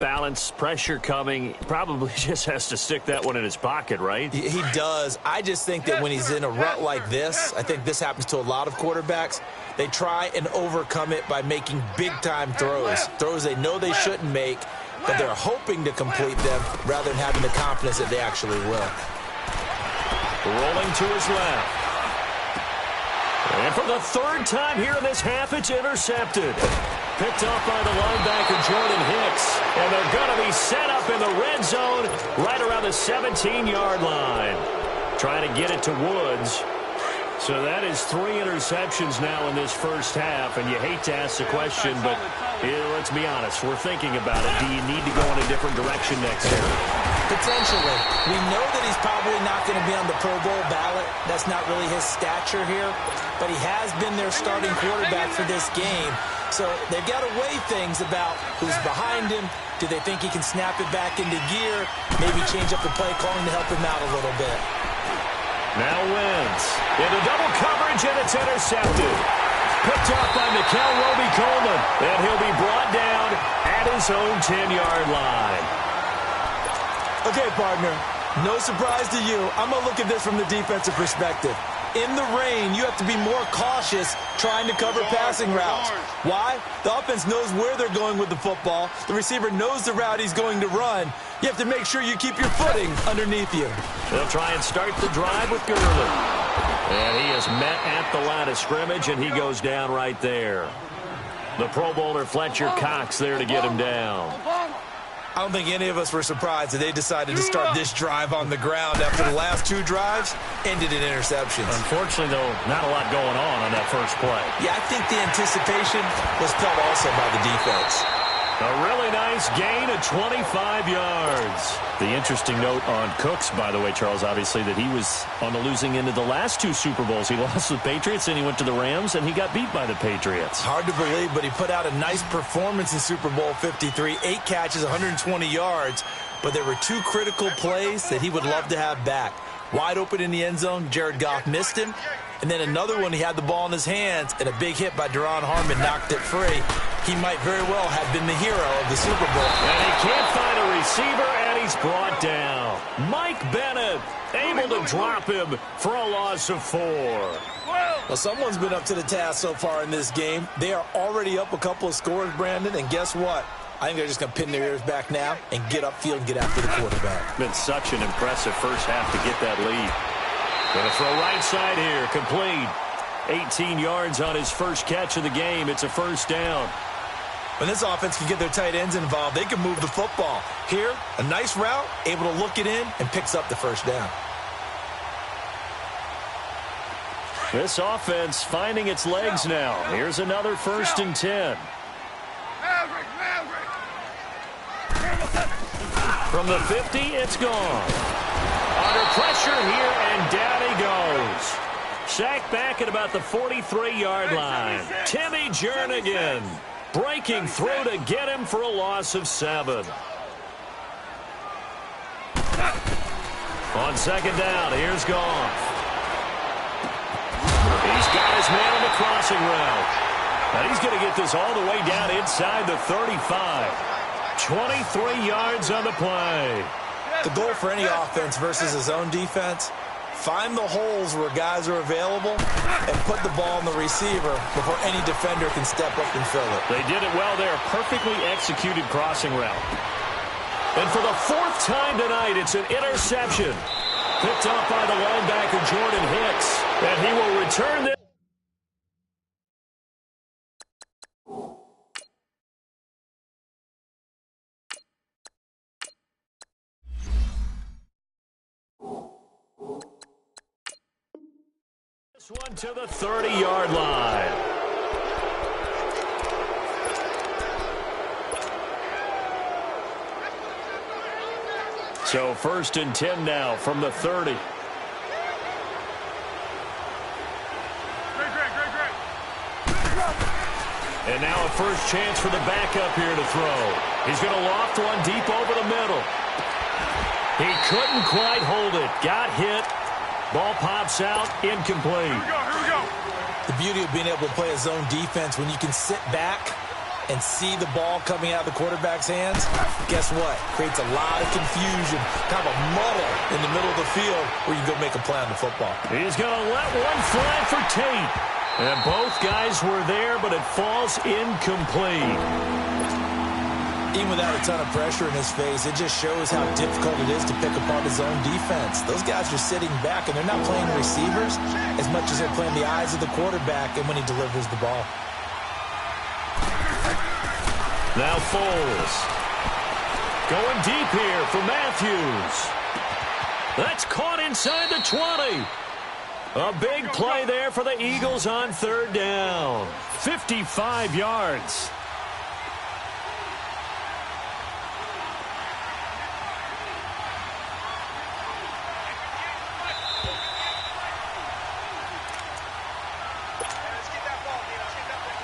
Balance, pressure coming, probably just has to stick that one in his pocket, right? He does. I just think that when he's in a rut like this, I think this happens to a lot of quarterbacks, they try and overcome it by making big-time throws. Throws they know they shouldn't make, but they're hoping to complete them rather than having the confidence that they actually will. Rolling to his left. And for the third time here in this half, it's intercepted. Picked off by the linebacker, Jordan Hicks. And they're going to be set up in the red zone right around the 17-yard line. Trying to get it to Woods. So that is 3 interceptions now in this first half. And you hate to ask the question, but let's be honest. We're thinking about it. Do you need to go in a different direction next year? Potentially. We know that he's probably not going to be on the Pro Bowl ballot. That's not really his stature here. But he has been their starting quarterback for this game. So they've got to weigh things about who's behind him. Do they think he can snap it back into gear? Maybe change up the play calling to help him out a little bit. Now wins. Into double coverage, and it's intercepted. Picked off by Mikel Roby-Coleman. And he'll be brought down at his own 10-yard line. Okay, partner. No surprise to you. I'm going to look at this from the defensive perspective. In the rain, you have to be more cautious trying to cover passing routes. Why? The offense knows where they're going with the football. The receiver knows the route he's going to run. You have to make sure you keep your footing underneath you. They'll try and start the drive with Gurley. And he is met at the line of scrimmage, and he goes down right there. The Pro Bowler Fletcher Cox there to get him down. I don't think any of us were surprised that they decided to start this drive on the ground after the last 2 drives ended in interceptions. Unfortunately, though, not a lot going on that first play. Yeah, I think the anticipation was felt also by the defense. A really nice gain of 25 yards. The interesting note on Cooks, by the way, Charles, obviously, that he was on the losing end of the last 2 Super Bowls. He lost to the Patriots, and he went to the Rams, and he got beat by the Patriots. Hard to believe, but he put out a nice performance in Super Bowl 53. 8 catches, 120 yards, but there were 2 critical plays that he would love to have back. Wide open in the end zone, Jared Goff missed him. And then another one, he had the ball in his hands, and a big hit by Duron Harmon knocked it free. He might very well have been the hero of the Super Bowl. And he can't find a receiver, and he's brought down. Mike Bennett able to drop him for a loss of 4. Well, someone's been up to the task so far in this game. They are already up a couple of scores, Brandon, and guess what? I think they're just going to pin their ears back now and get upfield and get after the quarterback. Been such an impressive first half to get that lead. Going to throw right side here, complete. 18 yards on his first catch of the game. It's a first down. When this offense can get their tight ends involved, they can move the football. Here, a nice route, able to look it in, and picks up the first down. This offense finding its legs now. Here's another 1st and 10. From the 50, it's gone. Under pressure here, and down he goes. Sacked back at about the 43-yard line. Timmy Jernigan breaking through to get him for a loss of 7. On 2nd down, here's Goff. He's got his man on the crossing route. And he's going to get this all the way down inside the 35. 23 yards on the play. The goal for any offense versus his own defense, find the holes where guys are available and put the ball on the receiver before any defender can step up and fill it. They did it well there. Perfectly executed crossing route. And for the 4th time tonight, it's an interception. Picked off by the linebacker, Jordan Hicks. And he will return this. One to the 30-yard line. So 1st and 10 now from the 30. And now a first chance for the backup here to throw. He's going to loft one deep over the middle. He couldn't quite hold it. Got hit. Ball pops out, incomplete. Here we go. The beauty of being able to play a zone defense when you can sit back and see the ball coming out of the quarterback's hands, guess what? Creates a lot of confusion, kind of a muddle in the middle of the field where you can go make a play on the football. He's going to let one fly for Tate. And both guys were there, but it falls incomplete. Even without a ton of pressure in his face, it just shows how difficult it is to pick apart his own defense. Those guys are sitting back, and they're not playing receivers as much as they're playing the eyes of the quarterback and when he delivers the ball. Now Foles. Going deep here for Matthews. That's caught inside the 20. A big play there for the Eagles on third down. 55 yards.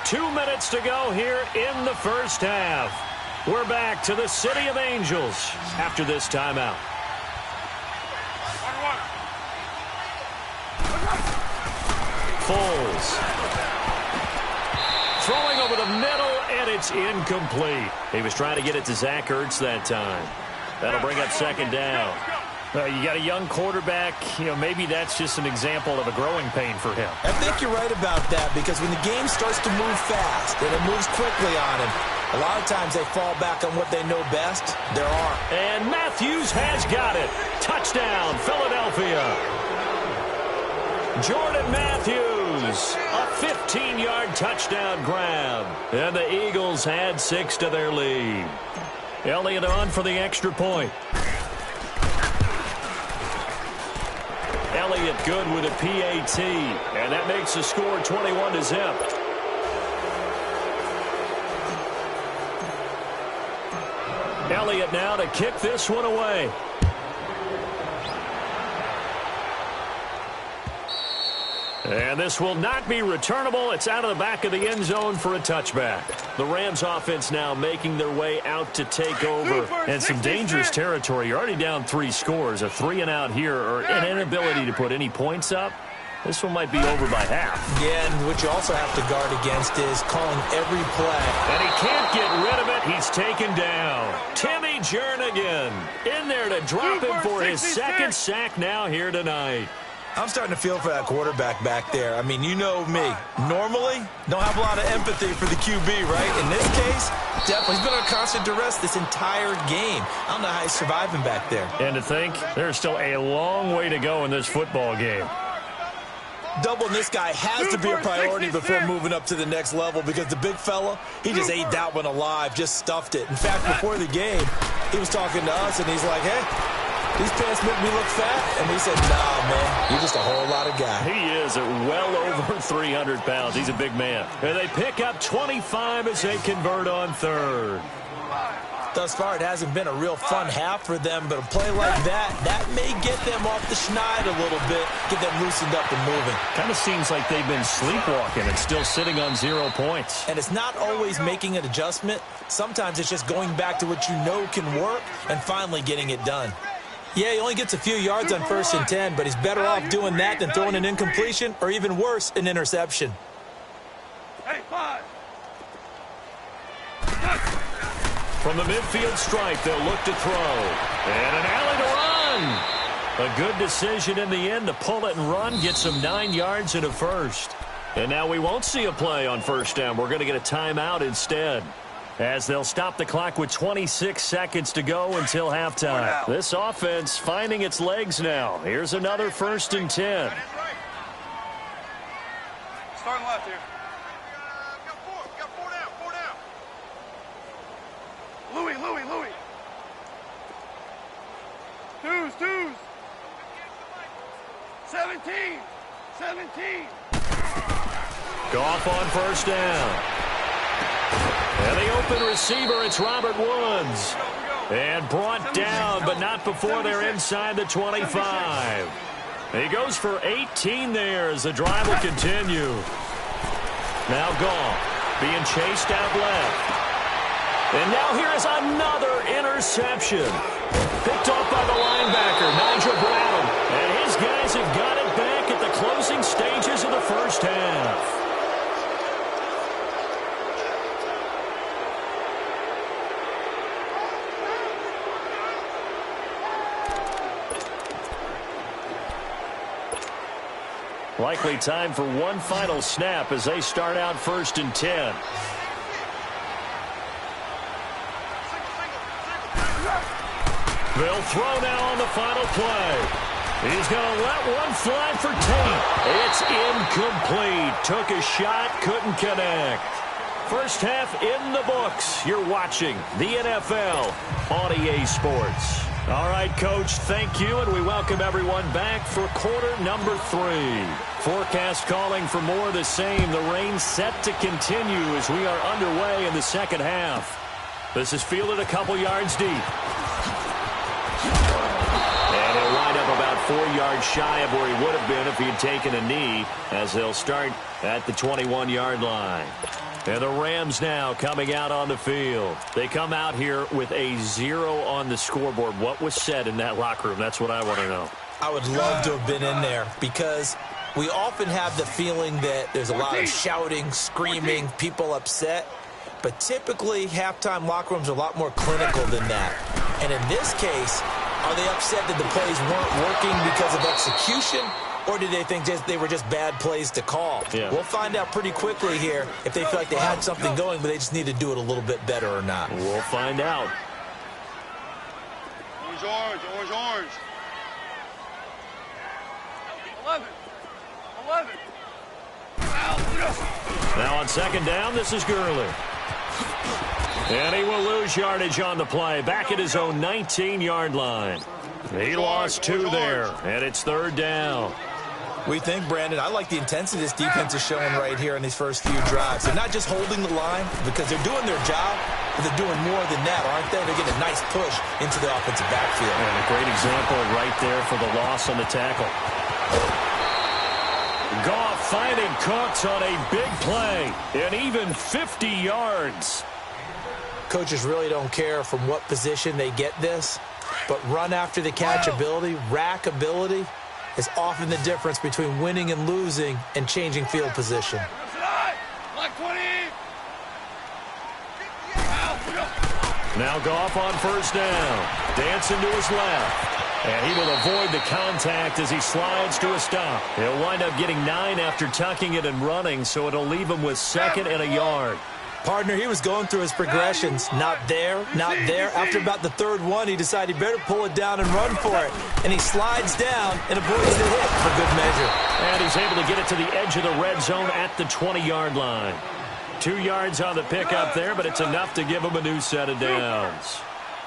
Two minutes to go here in the first half. We're back to the City of Angels after this timeout. Foles. Throwing over the middle, and it's incomplete. He was trying to get it to Zach Ertz that time. That'll bring up second down. You got a young quarterback, maybe that's just an example of a growing pain for him. I think you're right about that, because when the game starts to move fast and it moves quickly on him, a lot of times they fall back on what they know best, their arm. And Matthews has got it. Touchdown, Philadelphia. Jordan Matthews, a 15-yard touchdown grab. And the Eagles add 6 to their lead. Elliott on for the extra point. Elliott good with a PAT, and that makes the score 21-0. Elliott now to kick this one away. And this will not be returnable. It's out of the back of the end zone for a touchback. The Rams offense now making their way out to take over. And some dangerous territory. You're already down 3 scores. A 3-and-out here, or an inability to put any points up. This one might be over by half. Yeah, and what you also have to guard against is calling every play. And he can't get rid of it. He's taken down. Timmy Jernigan in there to drop him for his second sack now here tonight. I'm starting to feel for that quarterback back there. I mean, you know me. Normally, don't have a lot of empathy for the QB, right? In this case, definitely. He's been under constant duress this entire game. I don't know how he's surviving back there. And to think, there's still a long way to go in this football game. Doubling this guy has to be a priority before moving up to the next level, because the big fella, he just ate that one alive, just stuffed it. In fact, before the game, he was talking to us, and he's like, hey, these pants make me look fat. And we said, nah, man, you're just a whole lot of guy. He is at well over 300 pounds. He's a big man. And they pick up 25 as they convert on third. Thus far, it hasn't been a real fun half for them, but a play like that may get them off the schneid a little bit, get them loosened up and moving. Kind of seems like they've been sleepwalking and still sitting on 0 points. And it's not always making an adjustment. Sometimes it's just going back to what you know can work and finally getting it done. Yeah, he only gets a few yards on 1st and 10, but he's better off doing that than throwing an incompletion or, even worse, an interception. Hey, 5. From the midfield stripe, they'll look to throw. And an alley to run. A good decision in the end to pull it and run, get some 9 yards and a first. And now we won't see a play on first down. We're going to get a timeout instead, as they'll stop the clock with 26 seconds to go until halftime. This offense finding its legs now. Here's another 1st and 10. Starting left here. Louis. Twos. 17. Goff on first down. And the open receiver, it's Robert Woods. And brought down, but not before they're inside the 25. He goes for 18 there as the drive will continue. Now Goff being chased out left. And now here is another interception. Picked off by the linebacker, Nigel Bradham. And his guys have got it back at the closing stages of the first half. Likely time for one final snap as they start out 1st and 10. They'll throw now on the final play. He's going to let one fly for Tate. It's incomplete. Took a shot, couldn't connect. First half in the books. You're watching the NFL on EA Sports. All right, Coach, thank you, and we welcome everyone back for quarter number 3. Forecast calling for more of the same. The rain set to continue as we are underway in the second half. This is fielded a couple yards deep. And he'll wind up about 4 yards shy of where he would have been if he had taken a knee, as they'll start at the 21-yard line. And the Rams now coming out on the field. They come out here with a 0 on the scoreboard. What was said in that locker room? That's what I want to know. I would love to have been in there because we often have the feeling that there's a lot of shouting, screaming, people upset. But typically, halftime locker rooms are a lot more clinical than that. And in this case, are they upset that the plays weren't working because of execution? Or did they think they were just bad plays to call? Yeah. We'll find out pretty quickly here if they feel like they had something going, but they just need to do it a little bit better or not. We'll find out. Orange, orange, orange, orange. 11. 11. Now on second down, this is Gurley. And he will lose yardage on the play. Back at his own 19-yard line. He lost 2 there, and it's 3rd down. We think, Brandon, I like the intensity this defense is showing right here in these first few drives. They're not just holding the line because they're doing their job, but they're doing more than that, aren't they? They're getting a nice push into the offensive backfield. And a great example right there for the loss on the tackle. Goff finding Cooks on a big play, and even 50 yards. Coaches really don't care from what position they get this, but run after the catch ability, rack ability, is often the difference between winning and losing and changing field position. Black 20. Now Goff on first down. Dancing to his left. And he will avoid the contact as he slides to a stop. He'll wind up getting 9 after tucking it and running, so it'll leave him with 2nd and a yard. Partner, he was going through his progressions. Not there, not there. After about the 3rd one, he decided he better pull it down and run for it. And he slides down and avoids the hit for good measure. And he's able to get it to the edge of the red zone at the 20-yard line. 2 yards on the pickup there, but it's enough to give him a new set of downs.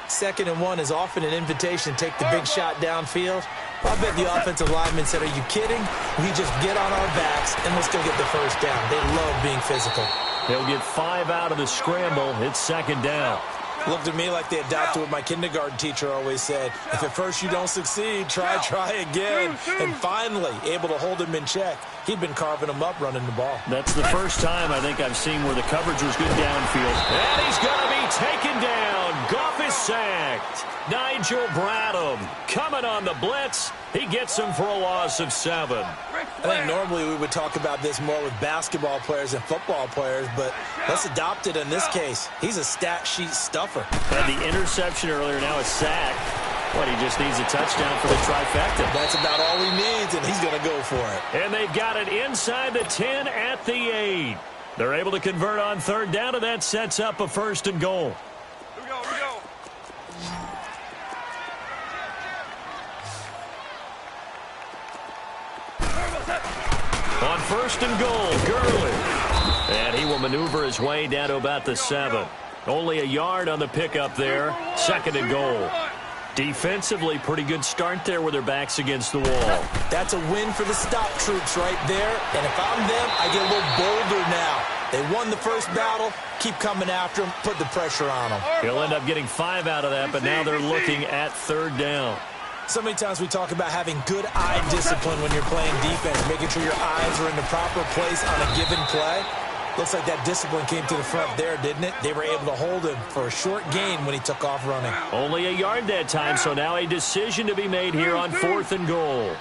2nd and 1 is often an invitation to take the big shot downfield. I bet the offensive lineman said, are you kidding? We just get on our backs and we'll still get the first down. They love being physical. He'll get 5 out of the scramble. It's 2nd down. Looked at me like they adopted what my kindergarten teacher always said. If at first you don't succeed, try again. And finally, able to hold him in check. He'd been carving him up running the ball. That's the first time I think I've seen where the coverage was good downfield. And he's going to be taken down. Goff is sacked. Nigel Bradham coming on the blitz. He gets him for a loss of 7. I think normally we would talk about this more with basketball players and football players, but let's adopt it in this case. He's a stat sheet stuffer. And the interception earlier, now a sack. What, he just needs a touchdown for the trifecta. That's about all he needs, and he's going to go for it. And they've got it inside the 10 at the 8. They're able to convert on 3rd down, and that sets up a 1st and goal. Here we go, here we go. On 1st and goal, Gurley. And he will maneuver his way down to about the 7. Only a yard on the pickup there. 2nd and goal. Defensively, pretty good start there with their backs against the wall. That's a win for the stop troops right there. And if I'm them, I get a little bolder now. They won the first battle. Keep coming after them. Put the pressure on them. He'll end up getting 5 out of that, but now they're looking at 3rd down. So many times we talk about having good eye discipline when you're playing defense, making sure your eyes are in the proper place on a given play. Looks like that discipline came to the front there, didn't it? They were able to hold him for a short gain when he took off running. Only a yard that time, so now a decision to be made here on 4th and goal.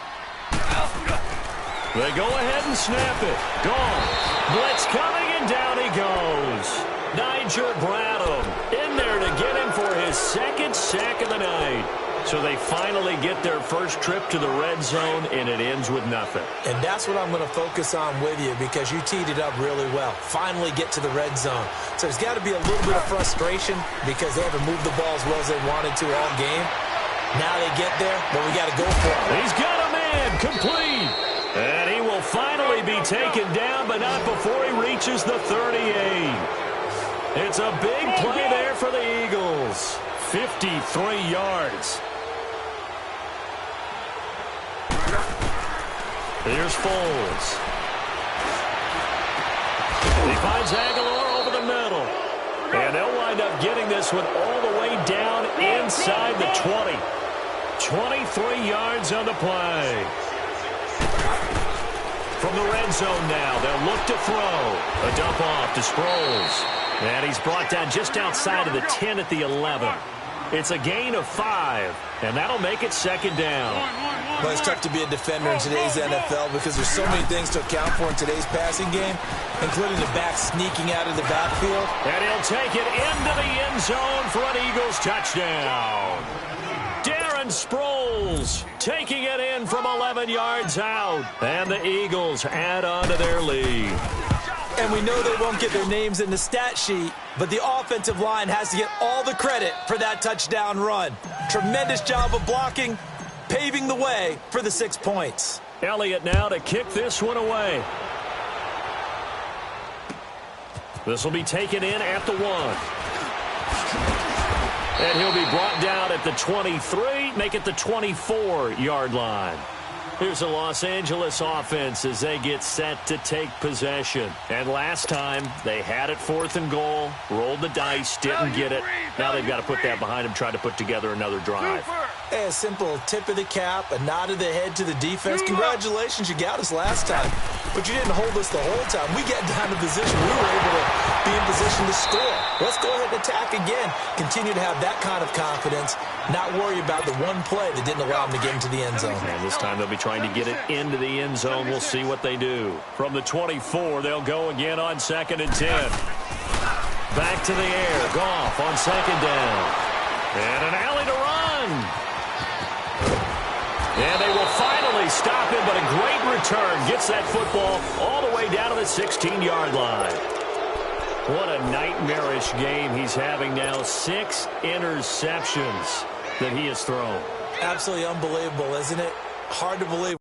They go ahead and snap it. Gone. Blitz coming, and down he goes. Nigel Bradham in there to get him for his 2nd sack of the night. So they finally get their first trip to the red zone, and it ends with nothing. And that's what I'm going to focus on with you because you teed it up really well. Finally get to the red zone. So there's got to be a little bit of frustration because they haven't moved the ball as well as they wanted to all game. Now they get there, but we got to go for it. He's got a man complete. And he will finally be taken down, but not before he reaches the 38. It's a big play there for the Eagles. 53 yards. Here's Foles. He finds Aguilar over the middle. And they'll wind up getting this one all the way down inside the 20. 23 yards on the play. From the red zone now, they'll look to throw. A dump off to Sproles. And he's brought down just outside of the 10 at the 11. It's a gain of 5, and that'll make it second down. Well, it's tough to be a defender in today's NFL because there's so many things to account for in today's passing game, including the back sneaking out of the backfield. And he'll take it into the end zone for an Eagles touchdown. Darren Sproles taking it in from 11 yards out. And the Eagles add on to their lead. And we know they won't get their names in the stat sheet, but the offensive line has to get all the credit for that touchdown run. Tremendous job of blocking, paving the way for the 6 points. Elliott now to kick this one away. This will be taken in at the 1. And he'll be brought down at the 23, make it the 24-yard line. Here's the Los Angeles offense as they get set to take possession. And last time, they had it 4th and goal, rolled the dice, didn't get it. Now they've got to put that behind them, try to put together another drive. A simple tip of the cap, a nod of the head to the defense. Congratulations, you got us last time. But you didn't hold us the whole time. We got down to position. We were able to be in position to score. Let's go ahead and attack again. Continue to have that kind of confidence. Not worry about the one play that didn't allow them to get into the end zone. And this time they'll be trying to get it into the end zone. We'll see what they do. From the 24, they'll go again on 2nd and 10. Back to the air. Goff on 2nd down. And an alley to run. And they will finally stop him, but a great return. Gets that football all the way down to the 16-yard line. What a nightmarish game he's having now. 6 interceptions that he has thrown. Absolutely unbelievable, isn't it? Hard to believe.